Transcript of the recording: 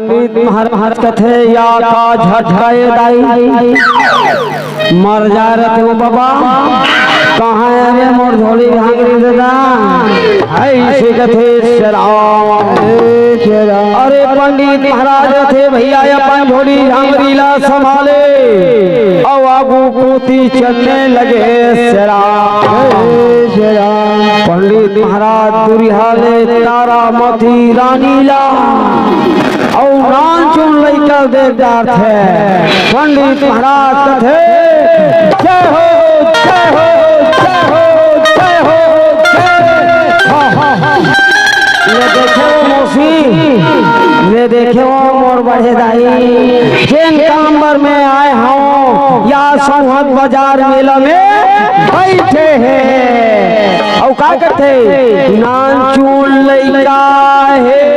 पंडित महाराज कथे या का झटकाए दाई मर जा रहे हो बाबा कहाँ है रे मोर झोली भांगरी दादा ऐसे कथे शराब अरे पंडित महाराज थे भैया अपन झोली भांगरी ला संभाले और आगू कूती चलने लगे शराब पंडित महाराज दुरिहाले तारा मथी रानी ला और नान चुन लैकर देखदार थे पंडित महाराज कथे जय हो जय हो जय हो जय हो ये देखे मौसी ये देखे मोर बढ़े दाई जिन कांबर में आए हों या सोहत बाजार मेला में बैठे हैं और क्या करते नान चुन लैका है